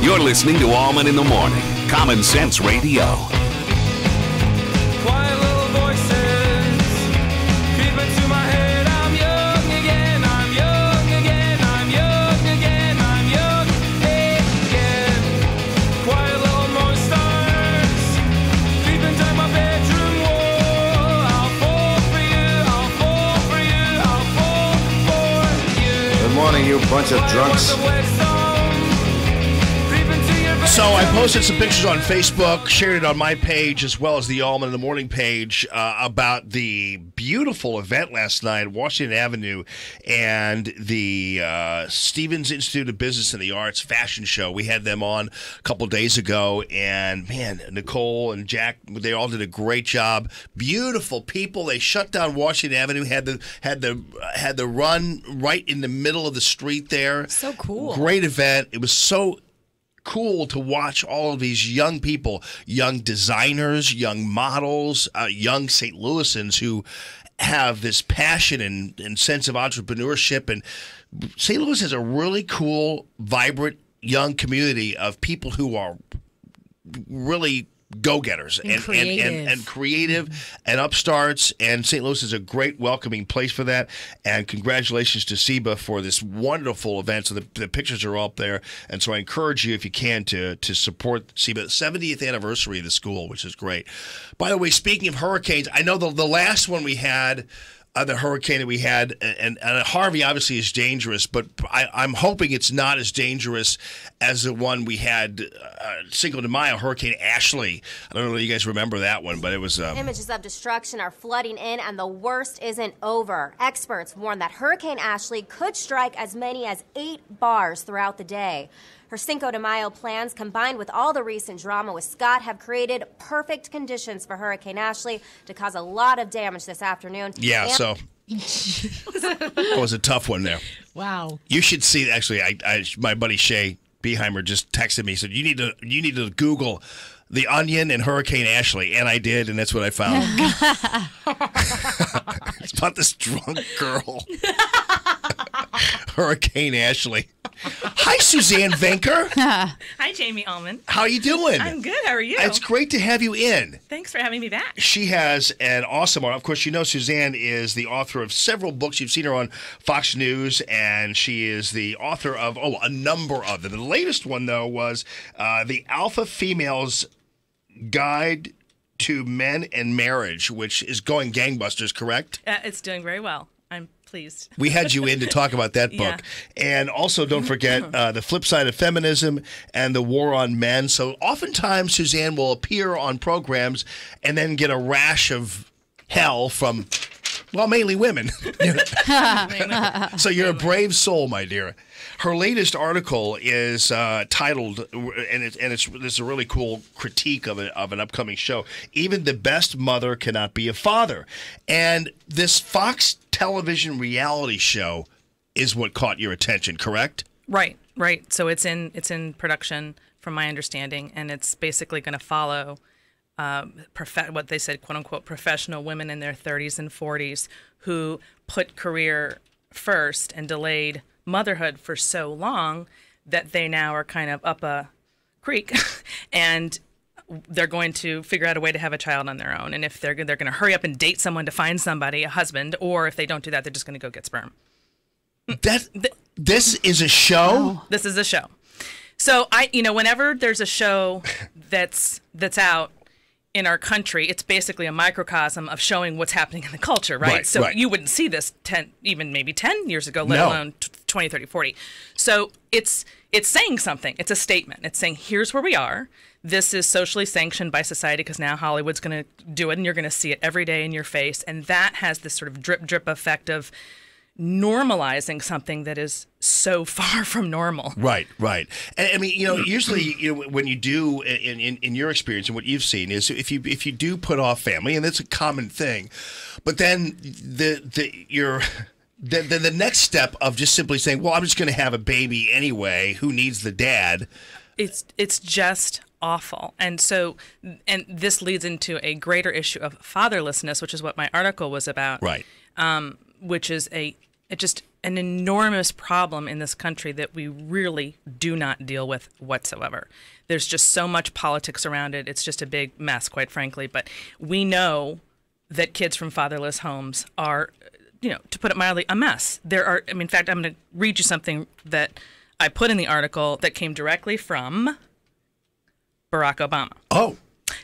You're listening to Allman in the Morning, Common Sense Radio. Quiet little voices creep into my head. I'm young again, I'm young again, I'm young again, I'm young again. Quiet little monsters creep into my bedroom wall. I'll fall for you, I'll fall for you, I'll fall for you. Good morning, you bunch of drunks. So I posted some pictures on Facebook, shared it on my page as well as the Allman in the Morning page about the beautiful event last night at Washington Avenue and the Stevens Institute of Business and the Arts fashion show. We had them on a couple days ago, and man, Nicole and Jack, they all did a great job. Beautiful people. They shut down Washington Avenue, had the run right in the middle of the street there. So cool. Great event. It was so cool to watch all of these young people, young designers, young models, young St. Louisans who have this passion and sense of entrepreneurship. And St. Louis has a really cool, vibrant, young community of people who are really go-getters and creative and upstarts, and St. Louis is a great welcoming place for that. And congratulations to SEBA for this wonderful event. So the pictures are up there, and so I encourage you, if you can, to support SEBA. 70th anniversary of the school, which is great. By the way, speaking of hurricanes, I know the last one we had, the hurricane that we had, and Harvey obviously is dangerous, but I'm hoping it's not as dangerous as the one we had Cinco de Mayo, Hurricane Ashley. I don't know if you guys remember that one, but it was... Images of destruction are flooding in, and the worst isn't over. Experts warn that Hurricane Ashley could strike as many as 8 bars throughout the day. Her Cinco de Mayo plans, combined with all the recent drama with Scott, have created perfect conditions for Hurricane Ashley to cause a lot of damage this afternoon. Yeah, so that was a tough one there. Wow. You should see, actually, my buddy Shay Beheimer just texted me, said, you need to Google The Onion and Hurricane Ashley, and I did, and that's what I found. It's about this drunk girl. Hurricane Ashley. Hi, Suzanne Venker. Hi, Jamie Allman. How are you doing? I'm good. How are you? It's great to have you in. Thanks for having me back. She has an awesome art. Of course, you know Suzanne is the author of several books. You've seen her on Fox News, and she is the author of a number of them. The latest one, though, was The Alpha Female's Guide to Men and Marriage, which is going gangbusters, correct? It's doing very well. I'm pleased. We had you in to talk about that book. Yeah. And also, don't forget The Flip Side of Feminism and The War on Men. So oftentimes, Suzanne will appear on programs and then get a rash of hell from, well, mainly women. So you're a brave soul, my dear. Her latest article is titled, and it's a really cool critique of an upcoming show. Even the best mother cannot be a father. And this Fox television reality show is what caught your attention, correct? Right. So it's in production, from my understanding, and it's basically going to follow what they said, quote unquote, professional women in their 30s and 40s who put career first and delayed motherhood for so long that they now are kind of up a creek and they're going to figure out a way to have a child on their own. And if they're going to hurry up and date someone to find somebody, a husband, or if they don't do that, they're just going to go get sperm. This is a show? Oh. This is a show. So whenever there's a show that's out in our country, it's basically a microcosm of showing what's happening in the culture, right? So you wouldn't see this 10 years ago, let alone 20, 30, 40. So it's saying something. It's a statement. It's saying, here's where we are. This is socially sanctioned by society because now Hollywood's going to do it and you're going to see it every day in your face. And that has this sort of drip effect of normalizing something that is so far from normal. Right. And I mean, usually, when you do, in your experience and what you've seen, is if you do put off family, and that's a common thing, but then the next step of just simply saying, well, I'm just going to have a baby anyway. Who needs the dad? It's just awful. And this leads into a greater issue of fatherlessness, which is what my article was about. Right. Which is an enormous problem in this country that we really do not deal with whatsoever. There's just so much politics around it. It's just a big mess, quite frankly. But we know that kids from fatherless homes are, to put it mildly, a mess. In fact, I'm going to read you something that I put in the article that came directly from Barack Obama. Oh.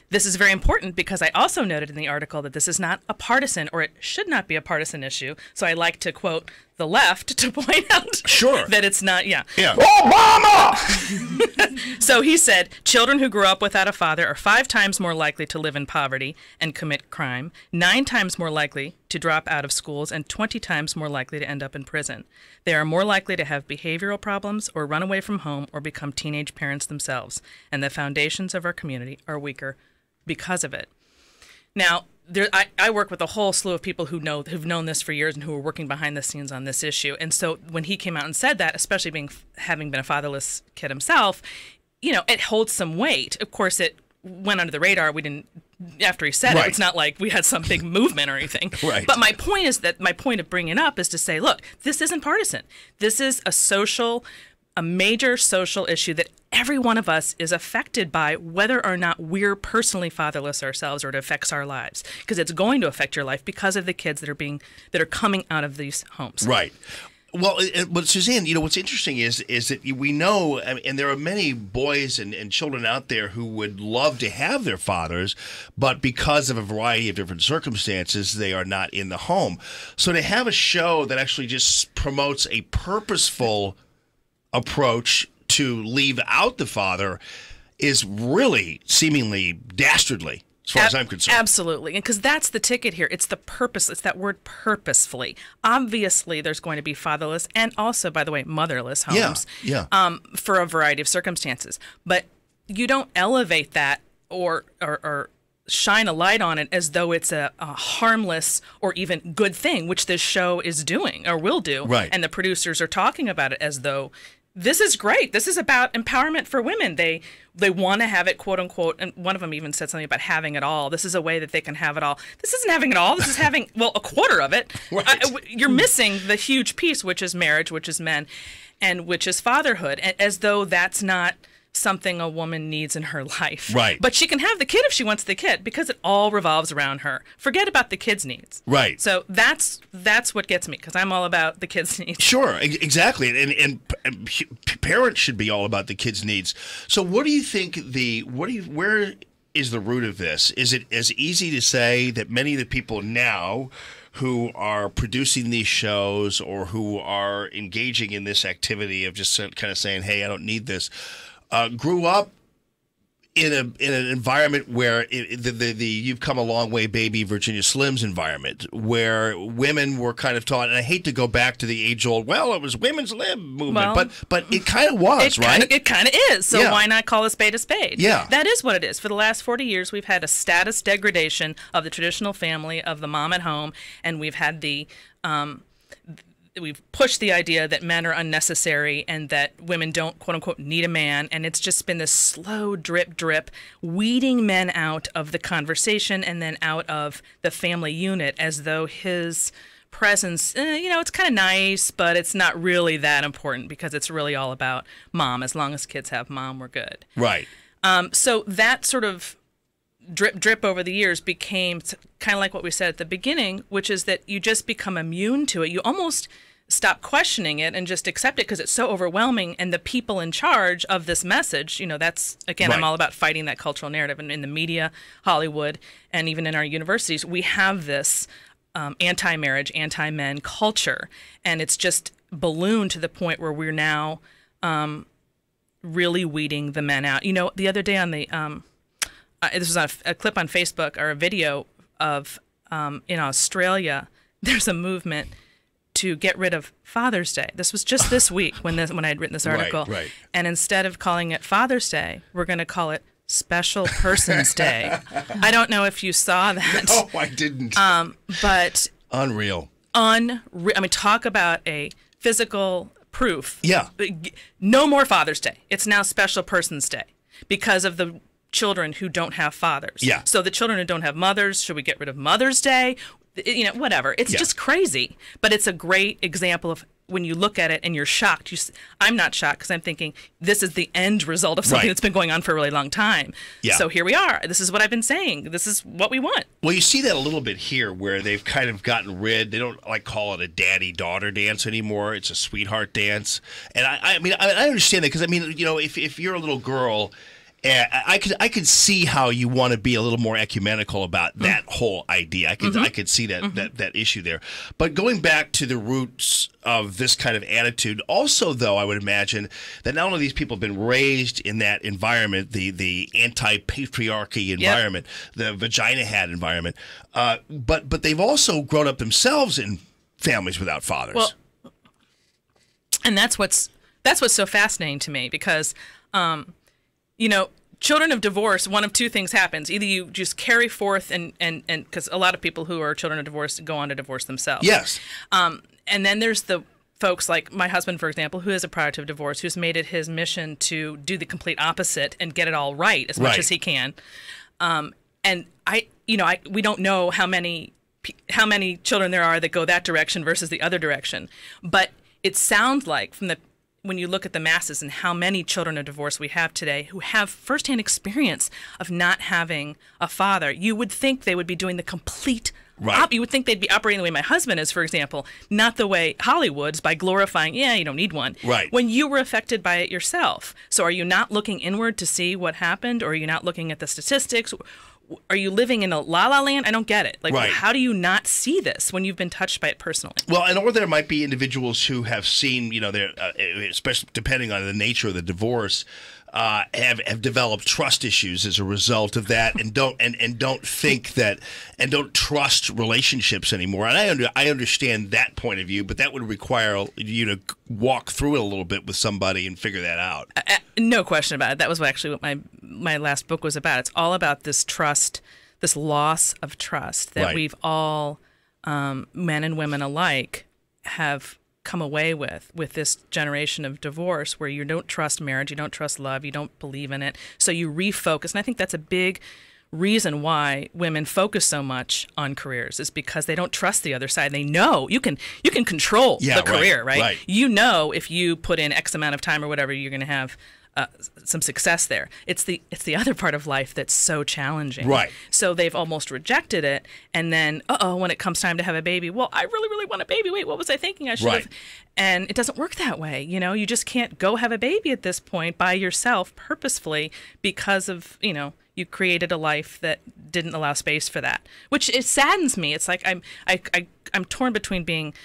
This is very important because I also noted in the article that this is not a partisan, or it should not be a partisan issue. So I like to quote the left to point out that it's not, Obama! So he said, children who grow up without a father are 5 times more likely to live in poverty and commit crime, 9 times more likely to drop out of schools, and 20 times more likely to end up in prison. They are more likely to have behavioral problems or run away from home or become teenage parents themselves. And the foundations of our community are weaker because of it. Now, I work with a whole slew of people who've known this for years and who are working behind the scenes on this issue. And so when he came out and said that, especially having been a fatherless kid himself, it holds some weight. Of course, it went under the radar. We didn't. After he said it, it's not like we had some big movement or anything. Right. But my point of bringing it up is to say, look, this isn't partisan. This is a major social issue that every one of us is affected by, whether or not we're personally fatherless ourselves or it affects our lives, because it's going to affect your life because of the kids that are coming out of these homes. Right. Well, but Suzanne, what's interesting is that we know, and there are many boys and children out there who would love to have their fathers, but because of a variety of different circumstances, they are not in the home. So to have a show that actually just promotes a purposeful approach to leave out the father is really seemingly dastardly, as far as I'm concerned. Absolutely. And because that's the ticket here. It's the purpose. It's that word purposefully. Obviously, there's going to be fatherless and also, by the way, motherless homes for a variety of circumstances. But you don't elevate that or shine a light on it as though it's a harmless or even good thing, which this show is doing or will do. Right. And the producers are talking about it as though this is great. This is about empowerment for women. They want to have it, quote unquote, and one of them even said something about having it all. This is a way that they can have it all. This isn't having it all. This is having, a quarter of it. Right. You're missing the huge piece, which is marriage, which is men, and which is fatherhood, as though that's not something a woman needs in her life. Right. But she can have the kid if she wants the kid because it all revolves around her. Forget about the kid's needs. Right. So that's what gets me because I'm all about the kid's needs. Sure, exactly. And parents should be all about the kids' needs. So what do you think where is the root of this? Is it as easy to say that many of the people now who are producing these shows or who are engaging in this activity of just kind of saying, hey, I don't need this, grew up in an environment where the You've Come a Long Way Baby Virginia Slims environment, where women were kind of taught, and I hate to go back to the age-old, it was women's lib movement, but it kind of was, right? It kind of is, so why not call a spade a spade? Yeah. That is what it is. For the last 40 years, we've had a status degradation of the traditional family, of the mom at home, and we've had we've pushed the idea that men are unnecessary and that women don't, quote unquote, need a man. And it's just been this slow drip, weeding men out of the conversation and then out of the family unit as though his presence, it's kind of nice, but it's not really that important because it's really all about mom. As long as kids have mom, we're good. Right. So that sort of drip over the years became kind of like what we said at the beginning, which is that you just become immune to it. You almost stop questioning it and just accept it because it's so overwhelming. And the people in charge of this message, that's, again, I'm all about fighting that cultural narrative. And in the media, Hollywood, and even in our universities, we have this anti-marriage, anti-men culture. And it's just ballooned to the point where we're now really weeding the men out. The other day on the this was a clip on Facebook or a video of in Australia, there's a movement to get rid of Father's Day. This was just this week when I had written this article. Right. And instead of calling it Father's Day, we're going to call it Special Persons Day. I don't know if you saw that. No, I didn't. But Unreal. I mean, talk about a physical proof. Yeah. No more Father's Day. It's now Special Persons Day because of the children who don't have fathers. Yeah. So the children who don't have mothers, should we get rid of Mother's Day? whatever. It's just crazy. But it's a great example of when you look at it and you're shocked. I'm not shocked because I'm thinking this is the end result of something that's been going on for a really long time. Yeah. So here we are. This is what I've been saying. This is what we want. Well, you see that a little bit here where they've kind of gotten rid. They don't call it a daddy-daughter dance anymore. It's a sweetheart dance. And I mean, I understand that because, I mean, if you're a little girl, I could see how you want to be a little more ecumenical about that whole idea. I could see that issue there. But going back to the roots of this kind of attitude, also though, I would imagine that not only these people have been raised in that environment, the anti-patriarchy environment, the vagina hat environment, but they've also grown up themselves in families without fathers. Well, and that's what's so fascinating to me because. Children of divorce, one of two things happens. Either you just carry forth and because a lot of people who are children of divorce go on to divorce themselves. Yes. And then there's the folks like my husband, for example, who is a product of divorce, who's made it his mission to do the complete opposite and get it all right as much as he can. And we don't know how many children there are that go that direction versus the other direction. But it sounds like when you look at the masses and how many children of divorce we have today who have firsthand experience of not having a father, you would think they would be doing the complete you would think they'd be operating the way my husband is, for example, not the way Hollywood's by glorifying, you don't need one. Right. When you were affected by it yourself. So are you not looking inward to see what happened, or are you not looking at the statistics? Are you living in a la-la land? I don't get it. How do you not see this when you've been touched by it personally? Well, and or there might be individuals who have seen, especially depending on the nature of the divorce, have developed trust issues as a result of that, and don't think that, and don't trust relationships anymore. And I understand that point of view, but that would require you to walk through it a little bit with somebody and figure that out. No question about it. That was actually what my last book was about. It's all about this trust, this loss of trust that we've all, men and women alike, have come away with this generation of divorce, where you don't trust marriage, you don't trust love, you don't believe in it, so you refocus. And I think that's a big reason why women focus so much on careers, is because they don't trust the other side. They know you can control the career, right? You know, if you put in X amount of time or whatever, you're going to have some success there. It's the other part of life that's so challenging. Right. So they've almost rejected it, and then when it comes time to have a baby, well, I really, really want a baby. Wait, what was I thinking? I should have. And it doesn't work that way. You just can't go have a baby at this point by yourself purposefully because of you created a life that didn't allow space for that, which it saddens me. It's like I'm torn between being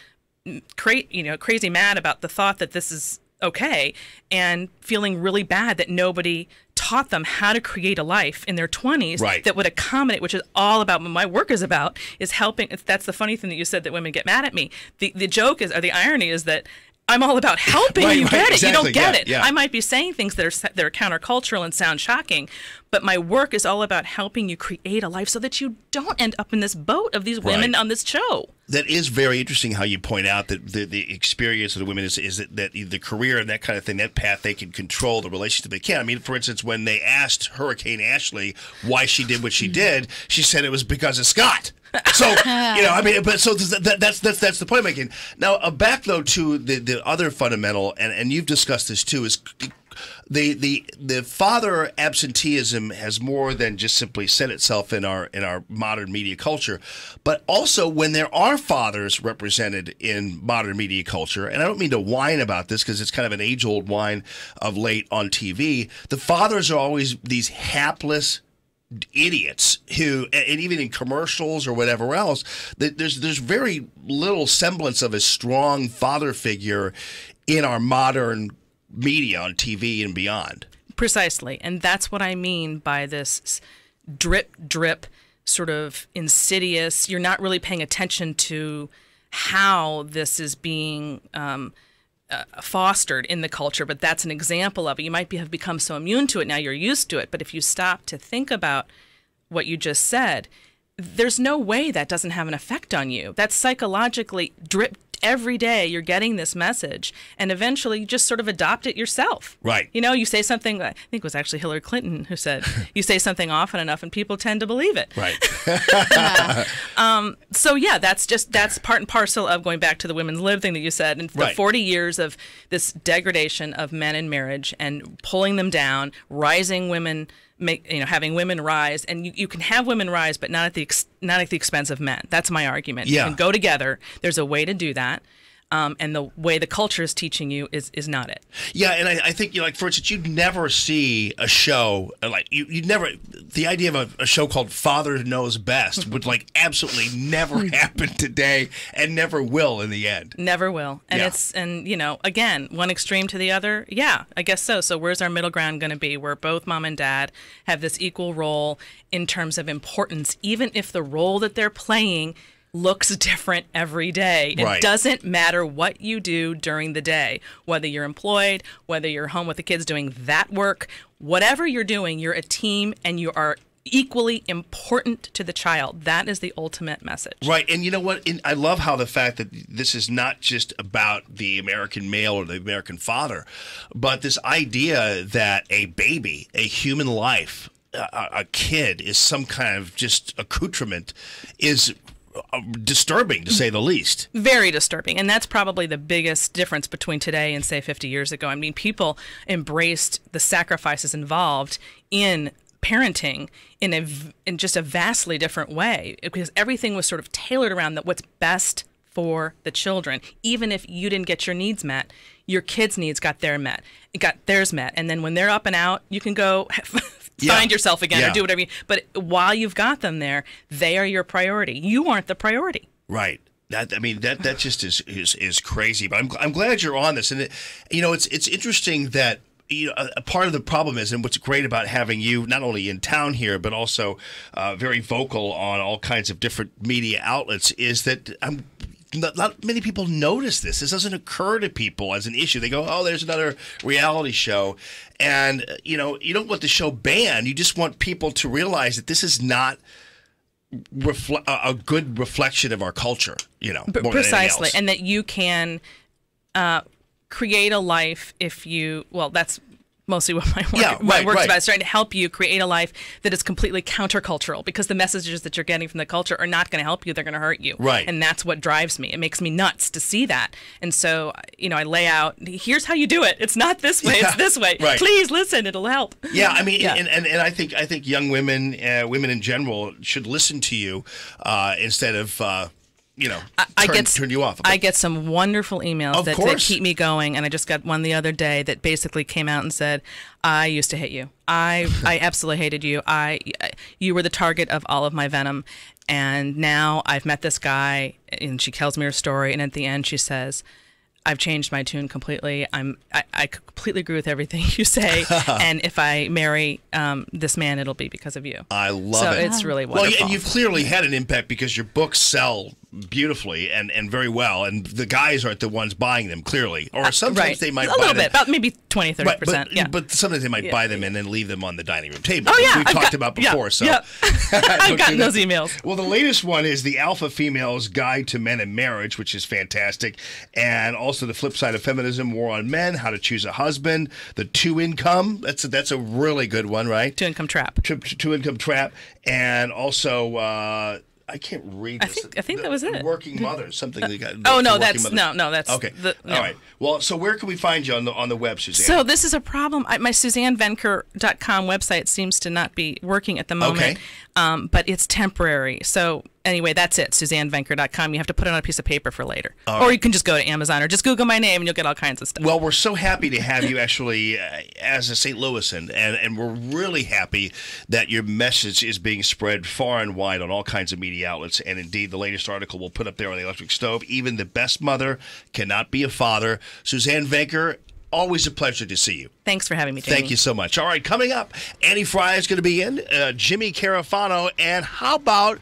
crazy mad about the thought that this is okay, and feeling really bad that nobody taught them how to create a life in their 20s that would accommodate, which is all about what my work is about, is helping. That's the funny thing that you said, that women get mad at me. The joke is, or the irony is, that I'm all about helping you get it. Exactly. You don't get it. Yeah. I might be saying things that are countercultural and sound shocking, but my work is all about helping you create a life so that you don't end up in this boat of these women on this show. That is very interesting how you point out that the experience of the women is that the career and that kind of thing, that path, they can control the relationship they can. I mean, for instance, when they asked Hurricane Ashley why she did what she did, she said it was because of Scott. So that's the point I'm making. Now, back though to the other fundamental, and you've discussed this too, is the father absenteeism has more than just simply set itself in our modern media culture, but also when there are fathers represented in modern media culture, and I don't mean to whine about this because it's kind of an age-old whine of late on TV, the fathers are always these hapless idiots who, and even in commercials or whatever else, there's very little semblance of a strong father figure in our modern media on TV and beyond. Precisely. And that's what I mean by this drip sort of insidious, you're not really paying attention to how this is being fostered in the culture, but that's an example of it. You might have become so immune to it now, you're used to it, but if you stop to think about what you just said, there's no way that doesn't have an effect on you. That's psychologically every day you're getting this message, and eventually you just sort of adopt it yourself. Right. You know, you say something, I think it was actually Hillary Clinton who said, you say something often enough and people tend to believe it. Right. So yeah, that's part and parcel of going back to the women's lib thing that you said, and the 40 years of this degradation of men in marriage and pulling them down, rising women, having women rise, and you can have women rise, but not at the expense of men. That's my argument. Yeah. You can go together. There's a way to do that. And the way the culture is teaching you is not it. Yeah, and I think, like, for instance, you'd never see a show, like, you'd never, the idea of a show called Father Knows Best would, like, absolutely never happen today and never will in the end. Never will. And again, one extreme to the other, yeah, I guess so. So where's our middle ground going to be, where both mom and dad have this equal role in terms of importance, even if the role that they're playing looks different every day. It doesn't matter what you do during the day, whether you're employed, whether you're home with the kids doing that work, whatever you're doing, you're a team and you are equally important to the child. That is the ultimate message. Right. And you know what? I love how the fact that this is not just about the American male or the American father, but this idea that a baby, a human life, a kid is some kind of just accoutrement is disturbing, to say the least. Very disturbing. And that's probably the biggest difference between today and, say, 50 years ago. I mean, people embraced the sacrifices involved in parenting in just a vastly different way, because everything was sort of tailored around what's best for the children. Even if you didn't get your needs met, your kids' needs got theirs met. And then when they're up and out, you can go find yourself again or do whatever but while you've got them there, they are your priority. You aren't the priority. Right. That just is crazy. But I'm glad you're on this. And it's interesting that a part of the problem is, and what's great about having you not only in town here, but also very vocal on all kinds of different media outlets, is that not many people notice this. This doesn't occur to people as an issue. They go, oh, there's another reality show. And, you don't want the show banned. You just want people to realize that this is not a good reflection of our culture, more precisely. And that you can create a life that's mostly what my work's about. It's trying to help you create a life that is completely countercultural, because the messages that you're getting from the culture are not going to help you. They're going to hurt you. Right. And that's what drives me. It makes me nuts to see that. And so, I lay out, here's how you do it. It's not this way. It's this way. Right. Please listen. It'll help. Yeah. I mean, and I think young women, women in general, should listen to you instead of turn you off. I get some wonderful emails that keep me going, and I just got one the other day that basically came out and said, I used to hate you. I absolutely hated you. You were the target of all of my venom, and now I've met this guy, and she tells me her story, and at the end she says, I've changed my tune completely. I completely agree with everything you say, and if I marry this man, it'll be because of you. I love it. So it's really wonderful. Well, and you've clearly had an impact, because your books sell beautifully and very well, and the guys aren't the ones buying them, clearly. Or sometimes they might buy them. A little bit, about maybe 20, 30%. But sometimes they might buy them and then leave them on the dining room table. Oh, yeah. We've talked about before. I've gotten those emails. Well, the latest one is The Alpha Female's Guide to Men and Marriage, which is fantastic. And also The Flip Side of Feminism, War on Men, How to Choose a Husband, The Two Income. That's a really good one, right? Two Income Trap. Two Income Trap. And also... I can't read this. I think that was it. Working Mothers, something they got. That's okay. All right. Well, so where can we find you on the web, Suzanne? So this is a problem. My SuzanneVenker.com website seems to not be working at the moment. Okay. But it's temporary. So anyway, that's it. SuzanneVenker.com. You have to put it on a piece of paper for later, or you can just go to Amazon or just Google my name and you'll get all kinds of stuff. Well, we're so happy to have you actually as a St. Louisan, and we're really happy that your message is being spread far and wide on all kinds of media outlets. And indeed, the latest article we'll put up there on the electric stove. Even the best mother cannot be a father. Suzanne Venker, always a pleasure to see you. Thanks for having me, Jamie. Thank you so much. All right, coming up, Annie Fry is going to be in, Jimmy Carafano, and how about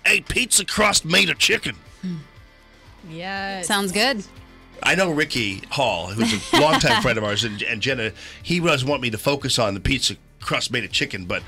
a pizza crust made of chicken? Yeah, sounds good. I know Ricky Hall, who's a longtime friend of ours, and Jenna, he doesn't want me to focus on the pizza crust made of chicken, but